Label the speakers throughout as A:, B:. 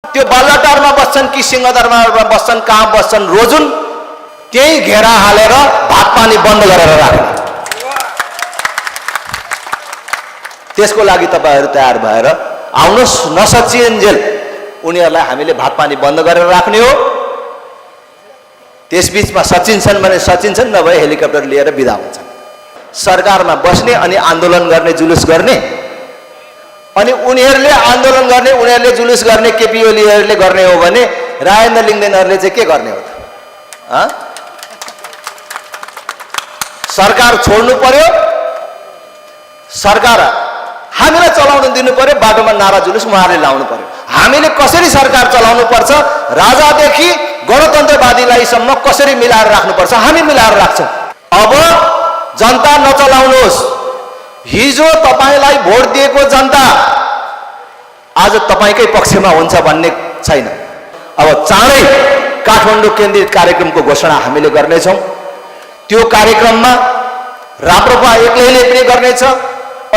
A: त्यो बल्लटारमा बस्छन् कि सिंहदरबारमा बस्छन्, कहाँ बस्छन्, रोजुन् त्यही घेरा हालेर भात पानी बन्द गरेर राख्ने। त्यसको लागि तपाईहरु तयार भएर आउनुस्, नसचिन्जेल उनीहरूलाई हामीले भात पानी बन्द गरेर राख्ने हो। त्यसबीचमा सचिन्छन् भने सचिन्छन्, नभए हेलिकप्टर लिएर बिदा हुन्छन्। सरकारमा बस्ने अनि आन्दोलन गर्ने, जुलुस गर्ने, अनि उनीहरूले आन्दोलन गर्ने, उनीहरूले जुलुस गर्ने, केपी ओलीहरूले गर्ने हो भने राजेन्द्र लिङ्गदेनहरूले चाहिँ के गर्ने हो त? सरकार छोड्नु पर्यो, सरकार हामीलाई चलाउन दिनु पर्यो, बाटोमा नारा जुलुस उहाँहरूले लाउनु पर्यो। हामीले कसरी सरकार चलाउनु पर्छ, राजादेखि गणतन्त्रवादीलाईसम्म कसरी मिलाएर राख्नुपर्छ, हामी मिलाएर राख्छौँ। अब जनता नचलाउनुहोस्। हिजो तपाईलाई भोट दिएको जनता आज तपाईकै पक्षमा हुन्छ भन्ने छैन। अब चाँडै काठमाडौँ केन्द्रित कार्यक्रमको घोषणा हामीले गर्नेछौँ। त्यो कार्यक्रममा राप्रपा एक्लैले पनि गर्नेछ,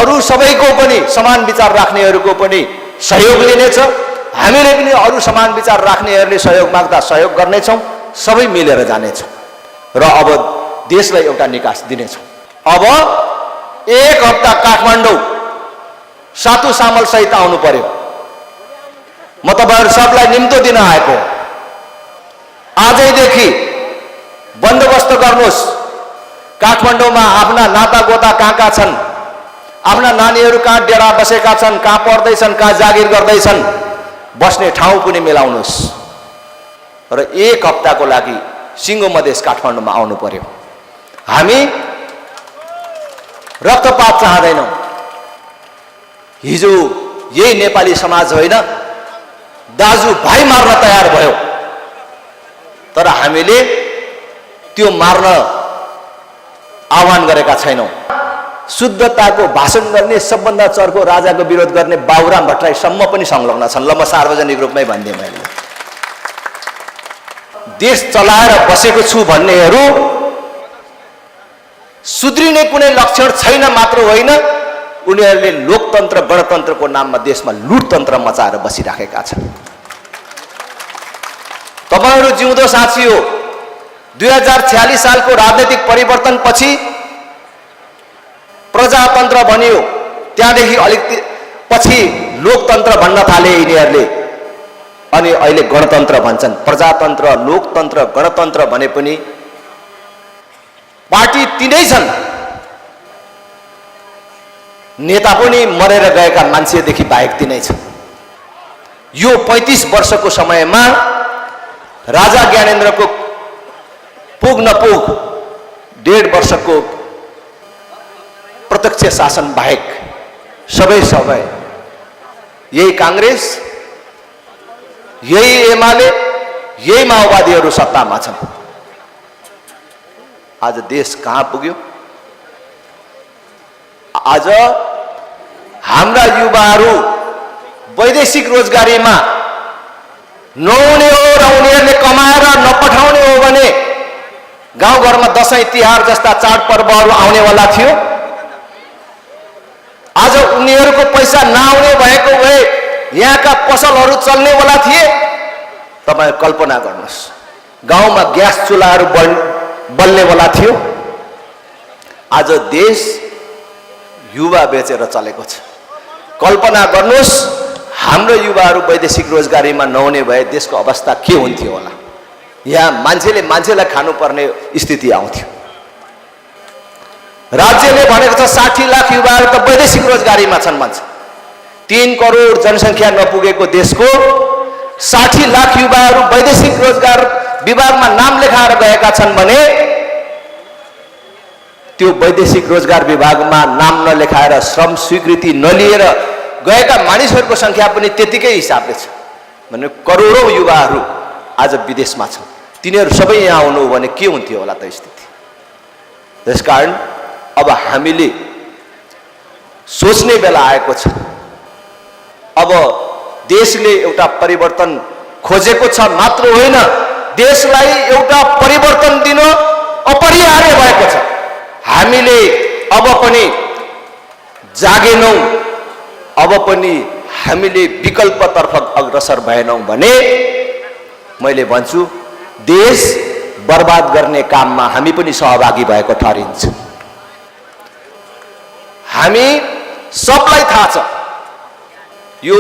A: अरू सबैको पनि समान विचार राख्नेहरूको पनि सहयोग लिनेछ। हामीले पनि अरू समान विचार राख्नेहरूले सहयोग माग्दा सहयोग गर्नेछौँ, सबै मिलेर जानेछौँ र अब देशलाई एउटा निकास दिनेछौँ। अब एक हप्ता काठमाडौँ सातु सामल सहित आउनु पर्यो। म तपाईहरु सबलाई निम्तो दिन आएको। आजैदेखि बन्दोबस्त गर्नुहोस्। काठमाडौँमा आफ्ना नातागोता कहाँ छन्, आफ्ना नानीहरू कहाँ डेरा बसेका छन्, कहाँ पढ्दैछन्, कहाँ जागिर गर्दैछन्, बस्ने ठाउँ पनि मिलाउनुहोस् र एक हप्ताको लागि सिङ्गो मधेस काठमाडौँमा आउनु पर्यो। हामी रक्तपात चाहदैनौँ। हिजो यही नेपाली समाज होइन, दाजु भाइ मार्न तयार भयो, तर हामीले त्यो मार्न आह्वान गरेका छैनौँ। शुद्धताको भाषण गर्ने, सबभन्दा चर्को राजाको विरोध गर्ने बाबुराम भट्टराईसम्म पनि संलग्न छन्। ल म सार्वजनिक रूपमै भनिदिएँ। मैले देश चलाएर बसेको छु भन्नेहरू सुध्रिने कुनै लक्षण छैन मात्र होइन, उनीहरूले लोकतन्त्र गणतन्त्रको नाममा देशमा लुटतन्त्र मचाएर बसिराखेका छन्। तपाईहरु जिउँदो साथी हो। 2046 सालको राजनीतिक परिवर्तनपछि प्रजातन्त्र बन्यो, त्यहाँदेखि अलिक पछि लोकतन्त्र भन्न थाले यिनीहरूले, अनि अहिले गणतन्त्र भन्छन्। प्रजातन्त्र, लोकतन्त्र, गणतन्त्र भने पनि पार्टी तिनै छन्, नेता पनि मरेर गएका मान्छेदेखि बाहेक तिनै छन्। यो 35 वर्षको समयमा राजा ज्ञानेन्द्रको पुग नपुग 1.5 वर्षको प्रत्यक्ष शासन बाहेक सबै यही कांग्रेस, यही एमाले, यही माओवादीहरू सत्तामा छन्। आज देश कहाँ पुग्यो? आज हाम्रा युवाहरू वैदेशिक रोजगारीमा नहुने हो र उनीहरूले कमाएर नपठाउने हो भने गाउँघरमा दशैं तिहार जस्ता चाडपर्वहरू आउनेवाला थियो। आज उनीहरूको पैसा नआउने भएको भए यहाँका पसलहरू चल्नेवाला थिए। तपाईं कल्पना गर्नुहोस्, गाउँमा ग्यास चुल्हाहरू बल्नेवाला थियो। आज देश युवा बेचेर चलेको छ। कल्पना गर्नुहोस्, हाम्रो युवाहरू वैदेशिक रोजगारीमा नहुने भए देशको अवस्था के हुन्थ्यो होला। यहाँ मान्छेले मान्छेलाई खानुपर्ने स्थिति आउँथ्यो। राज्यले भनेको छ 60 लाख युवाहरू त वैदेशिक रोजगारीमा छन् भन्छ। 3 करोड जनसङ्ख्या नपुगेको देशको 60 लाख युवाहरू वैदेशिक रोजगार विभागमा नाम लेखाएर गएका छन् भने त्यो वैदेशिक रोजगार विभागमा नाम नलेखाएर श्रम स्वीकृति नलिएर गएका मानिसहरूको संख्या पनि त्यतिकै हिसाबले छ। भने करोडौं युवाहरू आज विदेशमा छन्। तिनीहरू सबै यहाँ आउनु हो भने के हुन्थ्यो होला त स्थिति। त्यसकारण अब हामीले सोच्ने बेला आएको छ। अब देशले एउटा परिवर्तन खोजेको छ मात्र होइन, देशलाई एउटा परिवर्तन दिन अपरिहार्य भएको छ। हामीले अब पनि जागेनौं, अब पनि हामीले विकल्पतर्फ अग्रसर भएनौं भने मैले भन्छु देश बर्बाद गर्ने काममा हामी पनि सहभागी भएको ठहरिन्छ। हामी सबलाई थाहा छ यो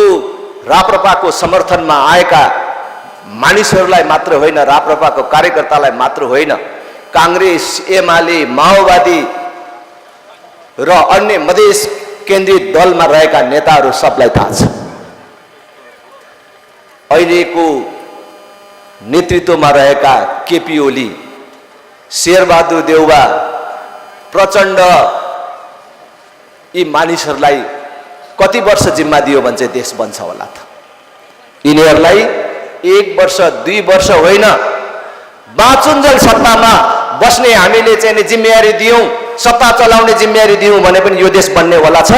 A: राप्रपाको समर्थनमा आएका मानिसहरूलाई मात्र होइन, राप्रपाको कार्यकर्तालाई मात्र होइन, कांग्रेस, एमाले, माओवादी र अन्य मधेस केन्द्रित दलमा रहेका नेताहरू सबलाई थाहा छ। अहिलेको नेतृत्वमा रहेका केपी ओली, शेरबहादुर देउवा, प्रचण्ड यी मानिसहरूलाई कति वर्ष जिम्मा दियो भने चाहिँ देश बन्छ होला त? यिनीहरूलाई 1 वर्ष 2 वर्ष होइन, बाँचुन्जेल सत्तामा बस्ने हामीले चाहिँ जिम्मेवारी दियौं, सत्ता चलाउने जिम्मेवारी दियौं भने पनि यो देश बन्ने होला छ?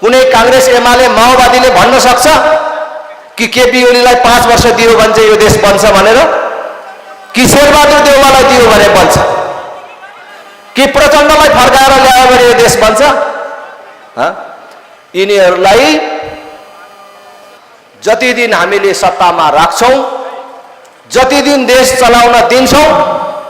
A: कुनै कांग्रेस, एमाले, माओवादीले भन्न सक्छ कि केपी ओलीलाई 5 वर्ष दियो भने चाहिँ यो देश बन्छ भनेर? कि शेरबहादुर देउवालाई दियो भने बन्छ? कि प्रचण्डलाई फर्काएर ल्यायो भने यो देश बन्छ? यिनीहरूलाई जति दिन हामीले सत्तामा राख्छौं, जति दिन देश चलाउन दिन्छौं,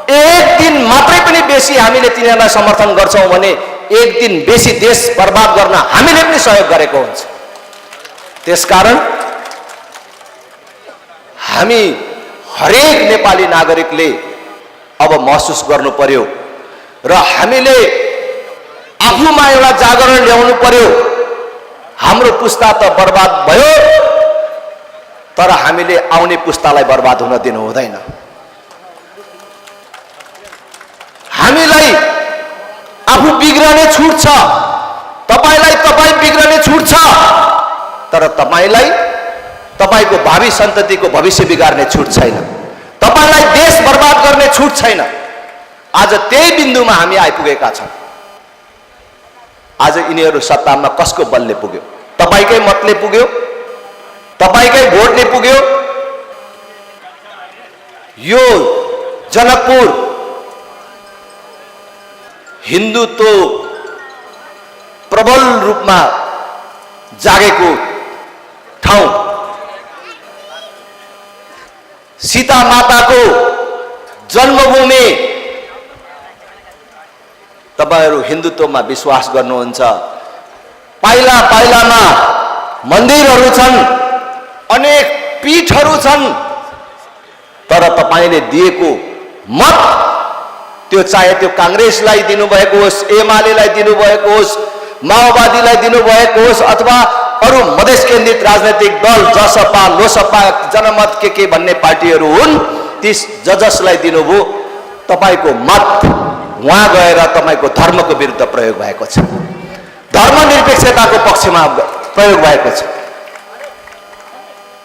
A: एक दिन मात्रै पनि बेसी हामीले तिनीहरूलाई समर्थन गर्छौं भने एक दिन बेसी देश बर्बाद गर्न हामीले पनि सहयोग गरेको हुन्छ। त्यसकारण हामी हरेक नेपाली नागरिकले अब महसुस गर्नु पर्यो र हामीले आफूमा एउटा जागरण ल्याउनु पर्यो। हाम्रो पुस्ता त बर्बाद भयो, तर हामीले आउने पुस्तालाई बर्बाद हुन दिनु हुँदैन। हामीलाई आफू बिग्रने छुट छ, तपाईलाई तपाई बिग्रने छुट छ, तर तपाईलाई तपाईको भावी सन्ततिको भविष्य बिगार्ने छुट छैन। तपाईलाई देश बर्बाद गर्ने छुट छैन। आज त्यही बिन्दुमा हामी आइपुगेका छौं। आज यिनीहरू सत्तामा कसको बलले पुग्यो? तपाईकै मतले पुग्यो, तपाईकै भोटले पुग्यो। यो जनकपुर हिन्दुत्व प्रबल रूपमा जागेको ठाउँ, सीता माताको जन्मभूमि। तपाईहरू हिन्दुत्वमा विश्वास गर्नुहुन्छ, पाइला पाइलामा मन्दिरहरू छन्, अनेक पीठहरू छन्, तर तपाईले दिएको मत त्यो चाहे त्यो कांग्रेसलाई दिनुभएको होस्, एमालेलाई दिनुभएको होस्, माओवादीलाई दिनुभएको होस्, अथवा अरू मधेस केन्द्रित राजनैतिक दल जसपा, लोसपा, जनमत के भन्ने पार्टीहरू हुन्, ती जसलाई दिनुभयो तपाईको मत वहाँ गएर तपाईको धर्मको विरुद्ध प्रयोग भएको छ, धर्मनिरपेक्षताको पक्षमा प्रयोग भएको छ।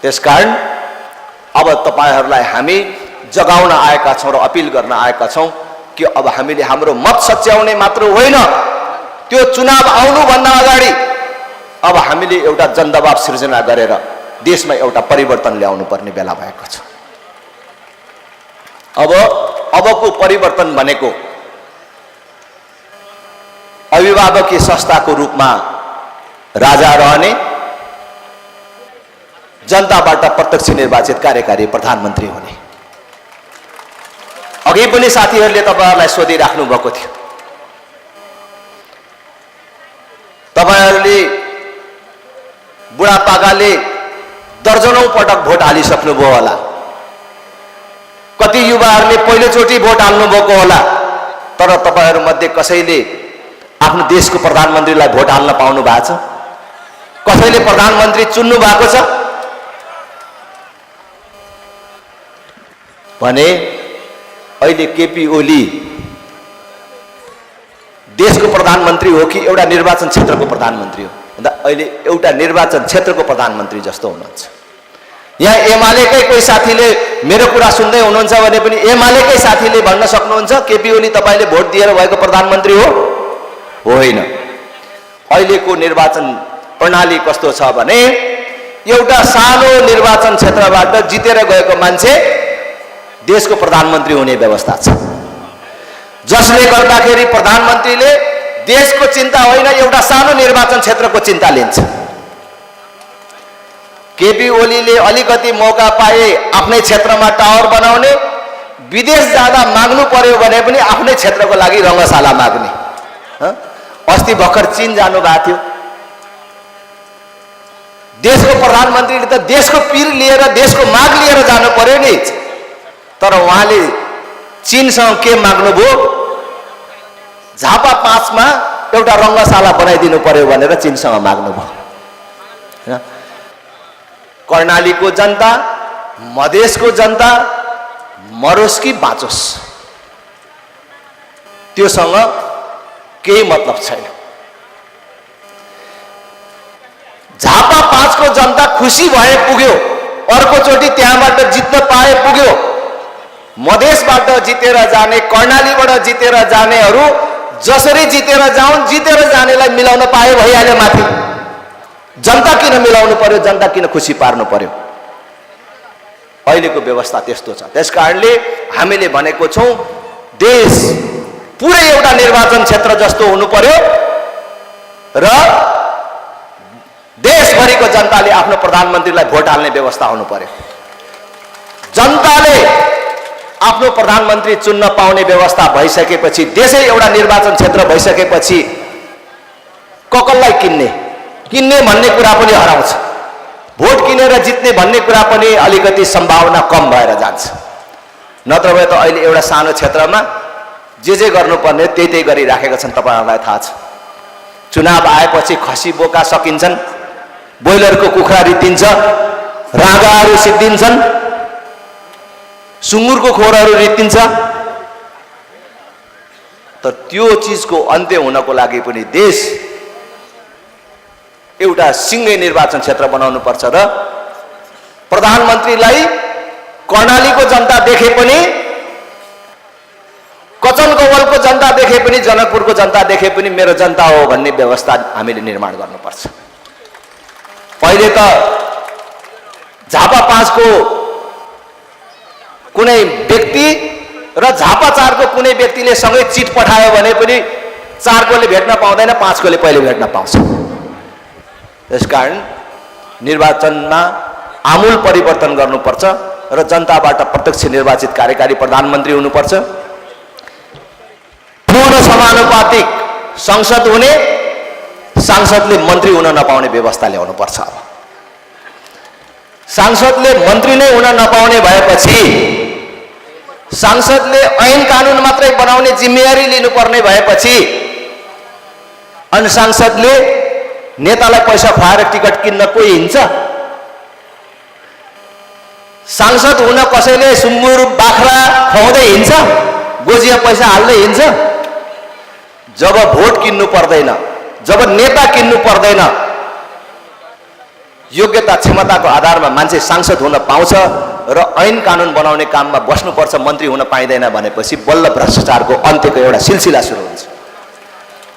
A: त्यसकारण अब तपाईहरूलाई हामी जगाउन आएका छौं र अपिल गर्न आएका छौं कि अब हामीले हाम्रो मत सच्याउने मात्र होइन, त्यो चुनाव आउनु भन्दा अगाडि अब हामीले एउटा जनदबाव सृजना गरेर देशमा एउटा परिवर्तन ल्याउनु पर्ने बेला भएको छ। अबको परिवर्तन भनेको अभिभावकीय संस्थाको रूपमा राजा रहने, जनताबाट प्रत्यक्ष निर्वाचित कार्यकारी प्रधानमन्त्री हुने। अघि पनि साथीहरूले तपाईहरुलाई सोधिराख्नु भएको थियो, तपाईहरुले बुढापाकाले दर्जनौं पटक भोट हालिसक्नुभयो होला, कति युवाहरूले पहिलोचोटि भोट हाल्नु भएको होला, तर तपाईहरु मध्ये कसैले आफ्नो देशको प्रधानमन्त्रीलाई भोट हाल्न पाउनु भएको छ? कसैले प्रधानमन्त्री चुन्नु भएको छ भने अहिले केपी ओली देशको प्रधानमन्त्री हो कि एउटा निर्वाचन क्षेत्रको प्रधानमन्त्री हो? भन्दा अहिले एउटा निर्वाचन क्षेत्रको प्रधानमन्त्री जस्तो हुनुहुन्छ। यहाँ एमालेकै कोही साथीले मेरो कुरा सुन्दै हुनुहुन्छ भने पनि एमालेकै साथीले भन्न सक्नुहुन्छ केपी ओली तपाईले भोट दिएर भएको प्रधानमन्त्री हो? होइन। अहिलेको निर्वाचन प्रणाली कस्तो छ भने एउटा सानो निर्वाचन क्षेत्रबाट जितेर गएको मान्छे देशको प्रधानमन्त्री हुने व्यवस्था छ, जसले गर्दाखेरि प्रधानमन्त्रीले देशको चिन्ता होइन एउटा सानो निर्वाचन क्षेत्रको चिन्ता लिन्छ। केपी ओलीले अलिकति मौका पाए आफ्नै क्षेत्रमा टावर बनाउने, विदेश जाँदा माग्नु पर्यो भने पनि आफ्नै क्षेत्रको लागि रङ्गशाला माग्ने। अस्ति भर्खर चीन जानु भएको थियो, देशको प्रधानमन्त्रीले त देशको पीर लिएर देशको माग लिएर जानु पर्यो नि, तर उहाँले चीनसँग के माग्नुभयो? झापा 5 मा एउटा रङ्गशाला बनाइदिनु पर्यो भनेर चीनसँग माग्नुभयो। कर्णालीको जनता, मधेसको जनता मरोस् कि बाँचोस्, त्योसँग केही मतलब छैन। झापा 5 को जनता खुसी भए पुग्यो, अर्कोचोटि त्यहाँबाट जित्न पाए पुग्यो। मधेसबाट जितेर जाने, कर्णालीबाट जितेर जानेहरू जसरी जितेर जाउन्, जितेर जानेलाई मिलाउन पाए भइहाल्यो माथि। जनता किन मिलाउनु पर्यो, जनता किन खुसी पार्नु पर्यो? अहिलेको व्यवस्था त्यस्तो छ। त्यसकारणले हामीले भनेको छौं देश पुरै एउटा निर्वाचन क्षेत्र जस्तो हुनु पर्यो र देशभरिको जनताले आफ्नो प्रधानमन्त्रीलाई भोट हाल्ने व्यवस्था हुनु पर्यो। जनताले आफ्नो प्रधानमन्त्री चुन्न पाउने व्यवस्था भइसकेपछि, देशै एउटा निर्वाचन क्षेत्र भइसकेपछि ककललाई किन्ने भन्ने कुरा पनि हराउँछ। भोट किनेर जित्ने भन्ने कुरा पनि अलिकति सम्भावना कम भएर जान्छ। नत्र भए त अहिले एउटा सानो क्षेत्रमा जे गर्नुपर्ने त्यही गरिराखेका छन्। तपाईहरुलाई थाहा छ, चुनाव आएपछि खसी बोका सकिन्छन्, बोइलरको कुखुरा रित्तिन्छ, रागाहरू सिद्धिन्छन्, सुँगुरको खोरहरू रित्तिन्छ। तर त्यो चीजको अन्त्य हुनको लागि पनि देश एउटा सिंगै निर्वाचन क्षेत्र बनाउनु पर्छ र प्रधानमन्त्रीलाई कर्णालीको जनता देखे पनि, कचनकवलको जनता देखे पनि, जनकपुरको जनता देखे पनि मेरो जनता हो भन्ने व्यवस्था हामीले निर्माण गर्नुपर्छ। पहिले त झापा 5 को कुनै व्यक्ति र झापा 4 को कुनै व्यक्तिले सँगै चिट पठायो भने पनि 4 कोले भेट्न पाउँदैन, 5 कोले पहिले भेट्न पाउँछ। त्यसकारण निर्वाचनमा आमूल परिवर्तन गर्नुपर्छ र जनताबाट प्रत्यक्ष निर्वाचित कार्यकारी प्रधानमन्त्री हुनुपर्छ। पूर्ण समानुपातिक संसद हुने, सांसदले मन्त्री हुन नपाउने व्यवस्था ल्याउनुपर्छ। अब सांसदले मन्त्री नै हुन नपाउने भएपछि सांसदले ऐन कानुन मात्रै बनाउने जिम्मेवारी लिनुपर्ने भएपछि अनि सांसदले नेतालाई पैसा खुवाएर टिकट किन्न कोही हिँड्छ? सांसद हुन कसैले सुँगुर बाख्रा खुवाउँदै हिँड्छ? गोजिया पैसा हाल्दै हिँड्छ? जब भोट किन्नु पर्दैन, जब नेता किन्नु पर्दैन, योग्यता क्षमताको आधारमा मान्छे सांसद हुन पाउँछ र ऐन कानुन बनाउने काममा बस्नुपर्छ, मन्त्री हुन पाइँदैन भनेपछि बल्ल भ्रष्टाचारको अन्त्यको एउटा सिलसिला सुरु हुन्छ।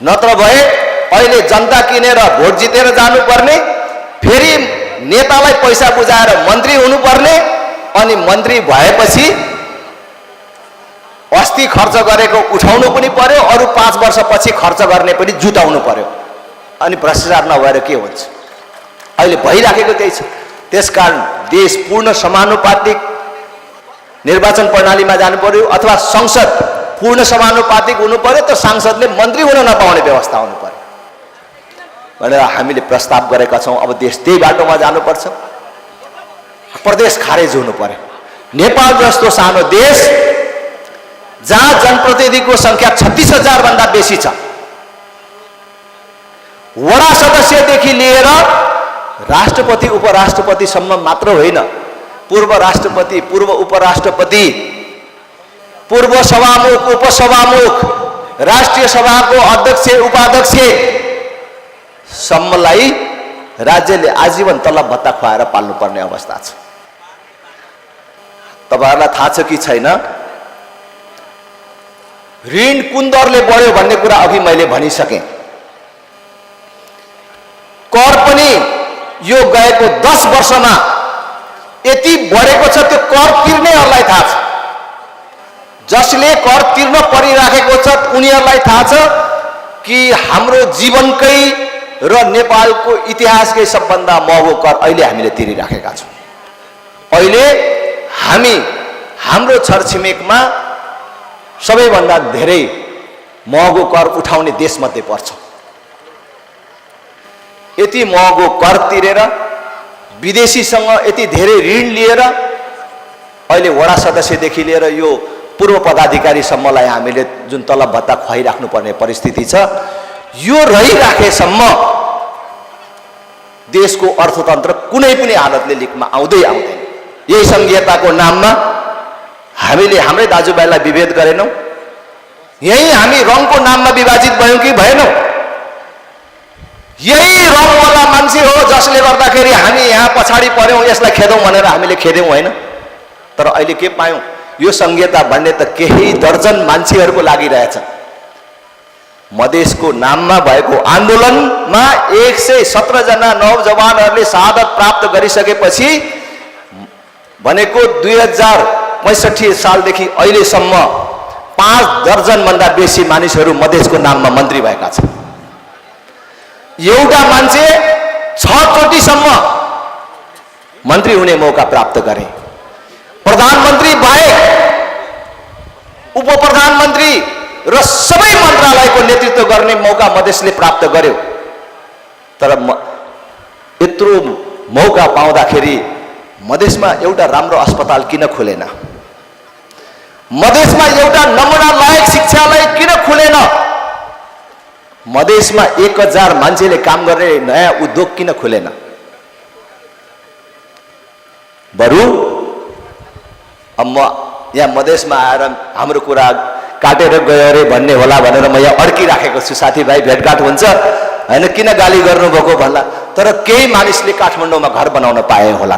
A: नत्र भए अहिले जनता किनेर भोट जितेर जानुपर्ने, फेरि नेतालाई पैसा बुझाएर मन्त्री हुनुपर्ने, अनि मन्त्री भएपछि अस्ति खर्च गरेको उठाउनु पनि पर्यो, अरु 5 वर्षपछि खर्च गर्ने पनि जुटाउनु पर्यो। अनि भ्रष्टाचार नभएर के हुन्छ? अहिले भइराखेको त्यही छ। त्यसकारण देश पूर्ण समानुपातिक निर्वाचन प्रणालीमा जानु पर्यो अथवा संसद पूर्ण समानुपातिक हुनु पर्यो, त सांसदले मन्त्री हुन नपाउने व्यवस्था हुनु पर्यो भनेर हामीले प्रस्ताव गरेका छौं। अब देश त्यही बाटोमा जानुपर्छ। प्रदेश खारेज हुनु पर्यो। नेपाल जस्तो सानो देश जहाँ जनप्रतिनिधिको संख्या 36,000 भन्दा बेसी छ, वडा सदस्यदेखि लिएर राष्ट्रपति उपराष्ट्रपतिसम्म मात्र होइन, पूर्व राष्ट्रपति, पूर्व उपराष्ट्रपति, पूर्व सभामुख, उपसभामुख, राष्ट्रिय सभाको अध्यक्ष, उपाध्यक्ष सम्मलाई राज्यले आजीवन तलब भत्ता खुवाएर पाल्नुपर्ने अवस्था छ। तपाईहरुलाई थाहा छ कि छैन, ऋण कुन दरले बढ्यो भन्ने कुरा अघि मैले भनिसकेँ। कर पनि यो गएको 10 वर्षमा यति बढेको छ, त्यो कर तिर्नेहरूलाई थाहा छ। जसले कर तिर्न परिराखेको छ उनीहरूलाई थाहा छ कि हाम्रो जीवनकै र नेपालको इतिहासकै सबभन्दा महँगो कर अहिले हामीले तिरिराखेका छौँ। अहिले हामी हाम्रो छरछिमेकमा सबैभन्दा धेरै महँगो कर उठाउने देशमध्ये पर्छौँ। यति महँगो कर तिरेर विदेशीसँग यति धेरै ऋण लिएर अहिले वडा सदस्यदेखि लिएर यो पूर्व पदाधिकारीसम्मलाई हामीले जुन तलब भत्ता खुवाइराख्नु पर्ने परिस्थिति छ, यो रहिराखेसम्म देशको अर्थतन्त्र कुनै पनि हालतले लिकमा आउँदैन। यही संघीयताको नाममा हामीले हाम्रै दाजुभाइलाई विभेद गरेनौँ। यही हामी रङको नाममा विभाजित भयौँ कि भएनौँ? यही रङवाला मान्छे हो जसले गर्दाखेरि हामी यहाँ पछाडि पर्यौँ, यसलाई खेदौँ भनेर हामीले खेद्यौँ, होइन? तर अहिले के पायौँ? यो संघीयता भन्ने त केही दर्जन मान्छेहरूको लागिरहेछ। मधेसको नाममा भएको आन्दोलनमा 117 जना नौजवानहरूले शहादत प्राप्त गरिसकेपछि भनेको 2065 सालदेखि अहिलेसम्म 5 दर्जनभन्दा बेसी मानिसहरू मधेसको नाममा मन्त्री भएका छन्। एउटा मान्छे 6 चोटिसम्म मन्त्री हुने मौका प्राप्त गरे। प्रधानमन्त्री बाहेक उप प्रधानमन्त्री र सबै मन्त्रालयको नेतृत्व गर्ने मौका मधेसले प्राप्त गर्यो। तर यत्रो मौका पाउँदाखेरि मधेसमा एउटा राम्रो अस्पताल किन खुलेन? मधेसमा एउटा नमुना लायक शिक्षालय किन खुलेन? मधेसमा 1000 मान्छेले काम गर्ने नयाँ उद्योग किन खुलेन? बरु अब म यहाँ मधेसमा आएर हाम्रो कुरा काटेर गयो अरे भन्ने होला भनेर म यहाँ अड्किराखेको छु। साथीभाइ भेटघाट हुन्छ होइन, किन गाली गर्नुभएको भन्ला। तर केही मानिसले काठमाडौँमा घर बनाउन पाए होला,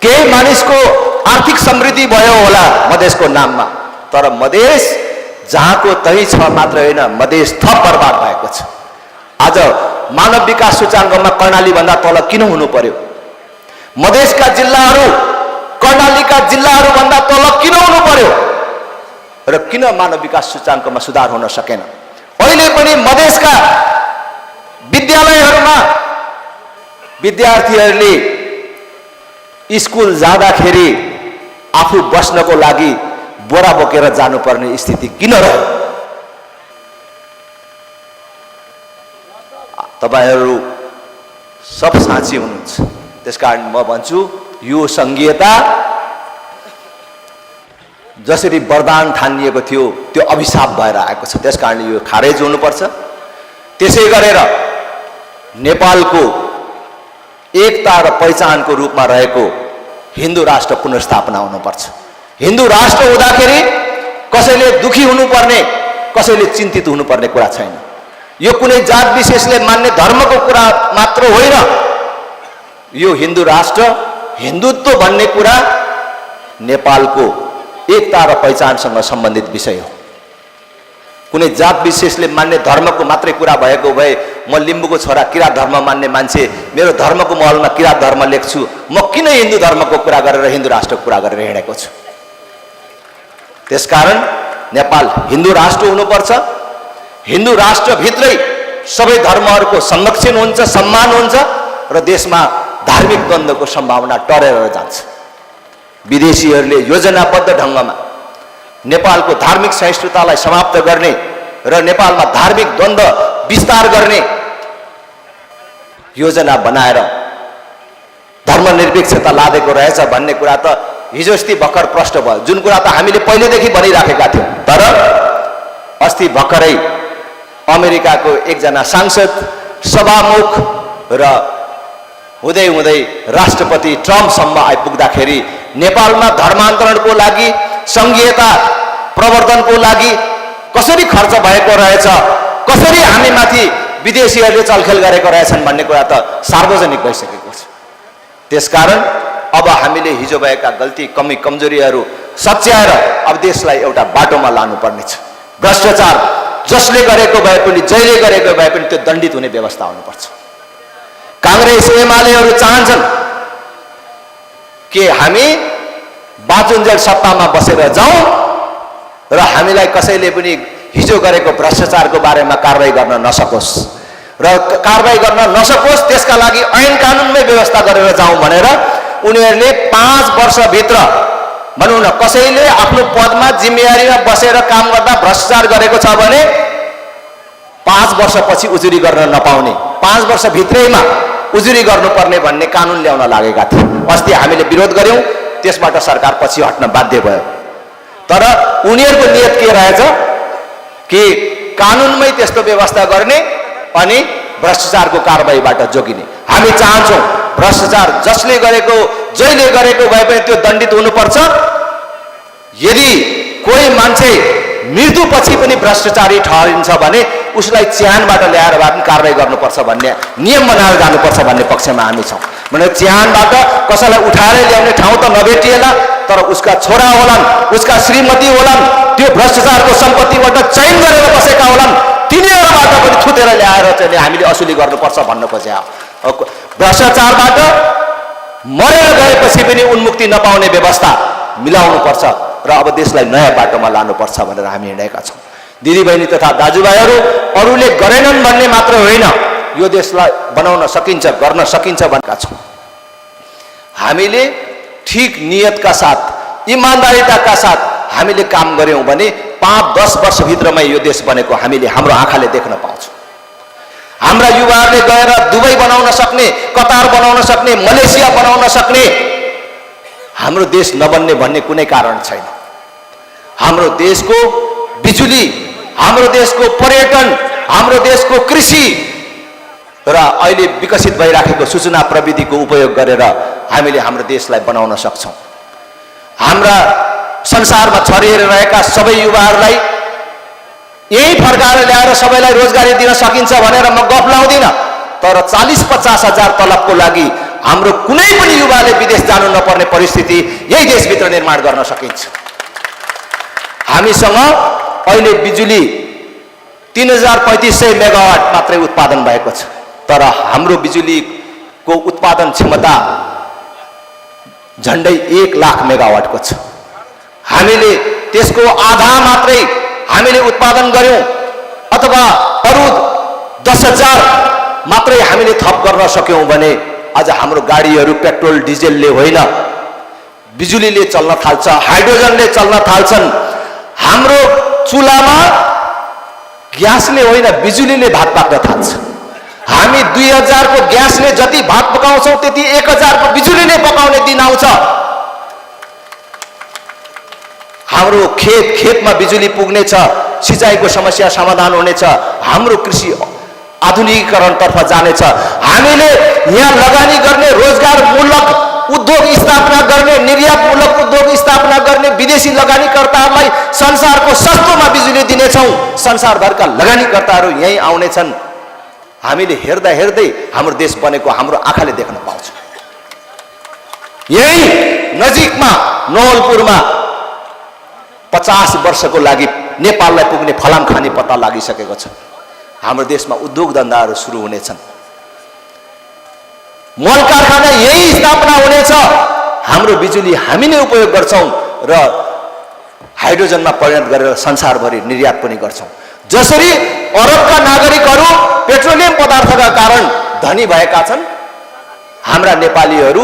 A: केही मानिसको आर्थिक समृद्धि भयो होला मधेसको नाममा। तर मधेस जहाँको तही छ मात्र होइन, मधेस थप बर्बाद भएको छ। आज मानव विकास सूचाङ्कमा कर्णाली भन्दा तल किन हुनु पर्यो? मधेसका जिल्लाहरू कर्णालीका जिल्लाहरू भन्दा तल किन हुनु पर्यो? र किन मानव विकास सूचाङ्कमा सुधार हुन सकेन? अहिले पनि मधेसका विद्यालयहरूमा विद्यार्थीहरूले स्कुल जाँदाखेरि आफू बस्नको लागि बोरा बोकेर जानुपर्ने स्थिति किन रह्यो? तपाईहरू सब साँची हुनुहुन्छ। त्यसकारण म भन्छु यो संघीयता जसरी वरदान ठानिएको थियो त्यो अभिशाप भएर आएको छ। त्यसकारण यो खारेज हुनुपर्छ। त्यसै गरेर नेपालको एकता र पहिचानको रूपमा रहेको हिन्दू राष्ट्र पुनर्स्थापना हुनुपर्छ। हिन्दू राष्ट्र हुँदाखेरि कसैले दुखी हुनुपर्ने, कसैले चिन्तित हुनुपर्ने कुरा छैन। यो कुनै जात विशेषले मान्ने धर्मको कुरा मात्र होइन। यो हिन्दू राष्ट्र, हिन्दुत्व भन्ने कुरा नेपालको एकता र पहिचानसँग सम्बन्धित विषय हो। कुनै जात विशेषले मान्ने धर्मको मात्रै कुरा भएको भए म लिम्बूको छोरा किरात धर्म मान्ने मान्छे, मेरो धर्मको महलमा किरात धर्म लेख्छु, म किन हिन्दू धर्मको कुरा गरेर हिन्दू राष्ट्रको कुरा गरेर हिँडेको छु? त्यसकारण नेपाल हिन्दू राष्ट्र हुनुपर्छ। हिन्दू राष्ट्रभित्रै सबै धर्महरूको संरक्षण हुन्छ, सम्मान हुन्छ र देशमा धार्मिक द्वन्द्वको सम्भावना टरेर जान्छ। विदेशीहरूले योजनाबद्ध ढङ्गमा नेपालको धार्मिक सहिष्णुतालाई समाप्त गर्ने र नेपालमा धार्मिक द्वन्द्व विस्तार गर्ने योजना बनाएर धर्मनिरपेक्षता लादेको रहेछ भन्ने कुरा त हिजो अस्ति भर्खर प्रष्ट भयो। जुन कुरा त हामीले पहिलेदेखि भनिराखेका थियौँ। तर अस्ति भर्खरै अमेरिकाको एकजना सांसद सभामुख र हुँदै हुँदै राष्ट्रपति ट्रम्पसम्म आइपुग्दाखेरि नेपालमा धर्मान्तरणको लागि, संघीयता प्रवर्धनको लागि कसरी खर्च भएको रहेछ, कसरी हामीमाथि विदेशीहरूले चलखेल गरेको रहेछन् भन्ने कुरा त सार्वजनिक भइसकेको छ। त्यसकारण अब हामीले हिजो भएका गल्ती, कमी, कमजोरीहरू सच्याएर अब देशलाई एउटा बाटोमा लानुपर्नेछ। भ्रष्टाचार जसले गरेको भए पनि, जहिले गरेको भए पनि त्यो दण्डित हुने व्यवस्था हुनुपर्छ। कांग्रेस एमालेहरू चाहन्छन् कि हामी बाँचुन्जेल सत्तामा बसेर जाउँ र हामीलाई कसैले पनि हिजो गरेको भ्रष्टाचारको बारेमा कारबाही गर्न नसकोस् र कारबाही गर्न नसकोस् त्यसका लागि ऐन कानुनमै व्यवस्था गरेर जाउँ भनेर उनीहरूले 5 वर्षभित्र भनौँ न कसैले आफ्नो पदमा जिम्मेवारीमा बसेर काम गर्दा भ्रष्टाचार गरेको छ भने 5 वर्षपछि उजुरी गर्न नपाउने, 5 वर्षभित्रैमा उजुरी गर्नुपर्ने भन्ने कानुन ल्याउन लागेका थिए। अस्ति हामीले विरोध गर्यौं, त्यसबाट सरकार पछि हट्न बाध्य भयो। तर उनीहरूको नियत के रहेछ कि कानुनमै त्यस्तो व्यवस्था गर्ने अनि भ्रष्टाचारको कारबाहीबाट जोगिने। हामी चाहन्छौँ भ्रष्टाचार जसले गरेको जहिले गरेको भए पनि त्यो दण्डित हुनुपर्छ। यदि कोही मान्छे मृत्युपछि पनि भ्रष्टाचारी ठहरिन्छ भने उसलाई च्यानबाट ल्याएर भए पनि कारबाही गर्नुपर्छ भन्ने नियम बनाएर जानुपर्छ भन्ने पक्षमा हामी छौँ। भने च्यानबाट कसैलाई उठाएर ल्याउने ठाउँ त नभेटिएला, तर उसका छोरा होलान्, उसका श्रीमती होलान्, त्यो भ्रष्टाचारको सम्पत्तिबाट चयन गरेर बसेका होलान्, तिनीहरूबाट पनि थुतेर ल्याएर चाहिँ हामीले असुली गर्नुपर्छ भन्न खोजे। भ्रष्टाचारबाट मरेर गएपछि पनि उन्मुक्ति नपाउने व्यवस्था मिलाउनुपर्छ र अब देशलाई नयाँ बाटोमा लानुपर्छ भनेर हामी हिँडेका छौँ। दिदीबहिनी तथा दाजुभाइहरू, अरूले गरेनन् भन्ने मात्र होइन, यो देशलाई बनाउन सकिन्छ, गर्न सकिन्छ भनेका छौँ। हामीले ठिक नियतका साथ, इमानदारिताका साथ हामीले काम गर्यौँ भने 5-10 वर्षभित्रमै यो देश बनेको हामीले हाम्रो आँखाले देख्न पाउँछौँ। हाम्रा युवाहरूले गएर दुबई बनाउन सक्ने, कतार बनाउन सक्ने, मलेसिया बनाउन सक्ने, हाम्रो देश नबन्ने भन्ने कुनै कारण छैन। हाम्रो देशको बिजुली, हाम्रो देशको पर्यटन, हाम्रो देशको कृषि र अहिले विकसित भइराखेको सूचना प्रविधिको उपयोग गरेर हामीले हाम्रो देशलाई बनाउन सक्छौँ। हाम्रा संसारमा छरिएर रहेका सबै युवाहरूलाई यही फर्काएर ल्याएर सबैलाई रोजगारी दिन सकिन्छ भनेर म गफ लाउँदिनँ, तर 40-50 हजार तलबको लागि हाम्रो कुनै पनि युवाले विदेश जानु नपर्ने परिस्थिति यही देशभित्र निर्माण गर्न सकिन्छ। हामीसँग अहिले बिजुली 3500 मेगावाट मात्रै उत्पादन भएको छ, तर हाम्रो बिजुलीको उत्पादन क्षमता झन्डै 1 लाख मेगावाटको छ। हामीले त्यसको आधा मात्रै हामीले उत्पादन गर्यौं अथवा अरु 10,000 मात्रै हामीले थप गर्न सक्यौं भने आज हाम्रो गाडीहरू पेट्रोल डिजेलले होइन बिजुलीले चल्न थाल्छ, हाइड्रोजनले चल्न थाल्छन्। हाम्रो चुलामा ग्यासले होइन बिजुलीले भात पाक्न थाल्छ। हामी 2000 को ग्यासले जति भात पकाउँछौं त्यति 1000 को बिजुलीले पकाउने दिन आउँछ। हाम्रो खेतमा बिजुली पुग्नेछ, सिंचाइको समस्या समाधान हुनेछ, हाम्रो कृषि आधुनिकीकरण तर्फ जानेछ। हामीले यहाँ लगानी गर्ने, रोजगारमूलक उद्योग स्थापना गर्ने, निर्यातमूलक उद्योग स्थापना गर्ने, विदेशी लगानीकर्ताहरूलाई संसारको सस्तोमा बिजुली दिनेछौँ। संसारभरका लगानीकर्ताहरू यही आउनेछन्। हामीले हेर्दा हेर्दै हाम्रो देश बनेको हाम्रो आँखाले देख्न पाउँछौँ। यही नजिकमा नवलपुरमा 50 वर्षको लागि नेपाललाई पुग्ने फलाम खाने पत्ता लागिसकेको छ। हाम्रो देशमा उद्योग धन्दाहरू सुरु हुनेछन्, मल कारखाना यही स्थापना हुनेछ। हाम्रो बिजुली हामी नै उपयोग गर्छौं र हाइड्रोजनमा परिणत गरेर संसारभरि निर्यात पनि गर्छौं। जसरी अरबका नागरिकहरू पेट्रोलियम पदार्थका कारण धनी भएका छन्, हाम्रा नेपालीहरू